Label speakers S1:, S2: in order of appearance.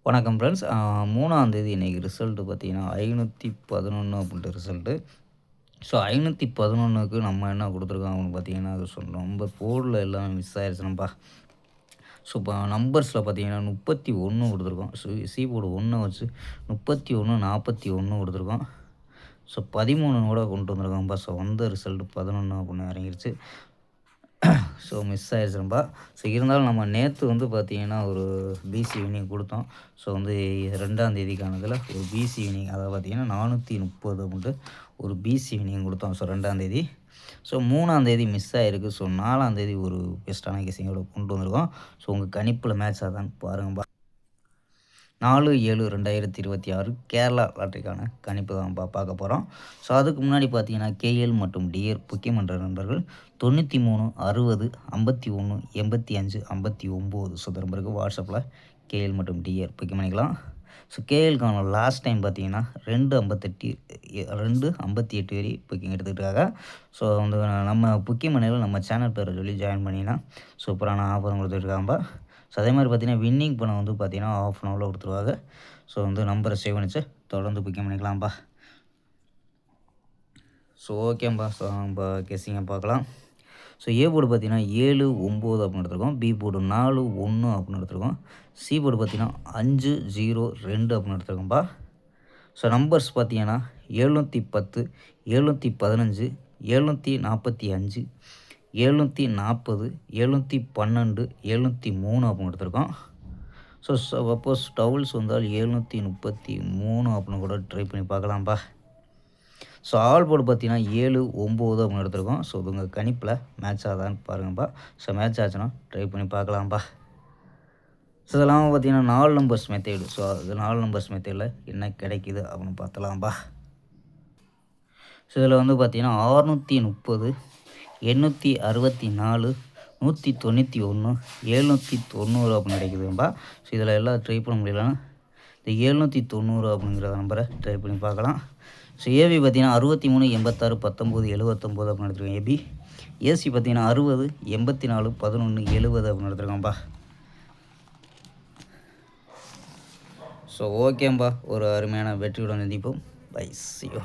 S1: வணக்கம் ஃப்ரெண்ட்ஸ். 3ஆம் தேதி இன்றைக்கி ரிசல்ட்டு பார்த்தீங்கன்னா 511 அப்படின்ட்டு ரிசல்ட்டு. ஸோ 511க்கு நம்ம என்ன கொடுத்துருக்கோம் அப்படின்னு பார்த்தீங்கன்னா, நம்ம போர்டில் எல்லாம் மிஸ் ஆயிடுச்சுனப்பா. ஸோ இப்போ நம்பர்ஸில் பார்த்தீங்கன்னா 31 கொடுத்துருக்கோம். சி போர்டு 1 வச்சு 31, 41 கொடுத்துருக்கோம். ஸோ 13 கூட கொண்டு வந்திருக்கோம்ப்பா. ஸோ வந்த ரிசல்ட்டு 11 அப்படின்னு இறங்கிருச்சு. ஸோ மிஸ் ஆயிடுச்சுப்பா. ஸோ இருந்தாலும் நம்ம நேற்று வந்து பார்த்திங்கன்னா ஒரு பிசி வினிங் கொடுத்தோம். ஸோ வந்து 2ஆம் தேதிக்கானதில் ஒரு பிசி வினிங் அதாவது பார்த்திங்கன்னா 430 அப்படின்ட்டு ஒரு பிசி வினிங் கொடுத்தோம். ஸோ 2ஆம் தேதி. ஸோ 3ஆம் தேதி மிஸ் ஆகிருக்கு. ஸோ 4ஆம் தேதி ஒரு பெஸ்ட்டான கேசிங்கோட கொண்டு வந்திருக்கோம். ஸோ உங்கள் கணிப்பில் மேட்ச் ஆதான்னு பாருங்கப்பா. 4/7/2026 கேரளா லாட்டரிக்கான கணிப்பு தான் பார்க்க போகிறோம். ஸோ அதுக்கு முன்னாடி பார்த்தீங்கன்னா கேஎல் மற்றும் டிஆர் புக்கிமன்ற நண்பர்கள் 93 60 51 85 59 ஸோ நம்பருக்கு வாட்ஸ்அப்பில் கேஎல் மற்றும் டிஆர் புக்கிங் பண்ணிக்கலாம். ஸோ கேஎல்கான லாஸ்ட் டைம் பார்த்தீங்கன்னா 258 வரை புக்கிங் எடுத்துக்கிட்டாங்க. ஸோ வந்து நம்ம புக்கிங் பண்ணியில் நம்ம சேனல் பேரை சொல்லி ஜாயின் பண்ணிங்கன்னா சூப்பரான ஆஃபர் கொடுத்துருக்காங்கப்பா. ஸோ அதே மாதிரி பார்த்தீங்கன்னா வின்னிங் பணம் வந்து பார்த்தீங்கன்னா ½ அன் ஹவரில் கொடுத்துருவாங்க. ஸோ வந்து நம்பரை சேவ் பண்ணிச்சு தொடர்ந்து புக்கிங் பண்ணிக்கலாம்ப்பா. ஸோ ஓகேப்பா. ஸோ நம்ம கெஸ்ஸிங்கை பார்க்கலாம். ஸோ ஏ போர்டு பார்த்தீங்கன்னா 7 9 அப்படின்னு எடுத்துருக்கோம். பி போர்டு 4 1 அப்படின்னு எடுத்துருக்கோம். சி போர்டு பார்த்தீங்கன்னா 5 0 2 அப்படின்னு எடுத்துருக்கோம்ப்பா. ஸோ நம்பர்ஸ் பார்த்தீங்கன்னா 710 715 745 740 712 703 அப்படின்னு எடுத்திருக்கோம். ஸோ சப்போஸ் டவுல்ஸ் வந்தால் 733 அப்படின்னு கூட ட்ரை பண்ணி பார்க்கலாம்ப்பா. ஸோ ஆல் போர்டு பார்த்தீங்கன்னா 7 9 அப்படின்னு எடுத்திருக்கோம். ஸோ இது உங்கள் கணிப்பில் மேட்ச் ஆகுதான்னு பாருங்கப்பா. ஸோ மேட்ச் ஆச்சுன்னா ட்ரை பண்ணி பார்க்கலாம்ப்பா. ஸோ இதெல்லாம் பார்த்தீங்கன்னா 4 நம்பர்ஸ் மெத்தேடு. ஸோ அது 4 நம்பர்ஸ் மெத்தேடில் என்ன கிடைக்கிது அப்படின்னு பார்த்தலாம்ப்பா. ஸோ இதில் வந்து பார்த்தீங்கன்னா 630 864 191 790 அப்படின்னு கிடைக்குதுப்பா. ஸோ இதில் எல்லாம் ட்ரை பண்ண முடியலன்னா இந்த 790 அப்படிங்கிற நம்பரை ட்ரை பண்ணி பார்க்கலாம். ஸோ ஏபி பார்த்தீங்கன்னா 63 86 19 79 அப்படின்னு எடுத்துருக்கோம் ஏபி. ஏசி பார்த்தீங்கன்னா 60 84 11 70 அப்படின்னு எடுத்துருக்கோம்ப்பா. ஸோ ஓகேம்பா. ஒரு அருமையான வெற்றியுடன் சந்திப்போம். Bye, see you.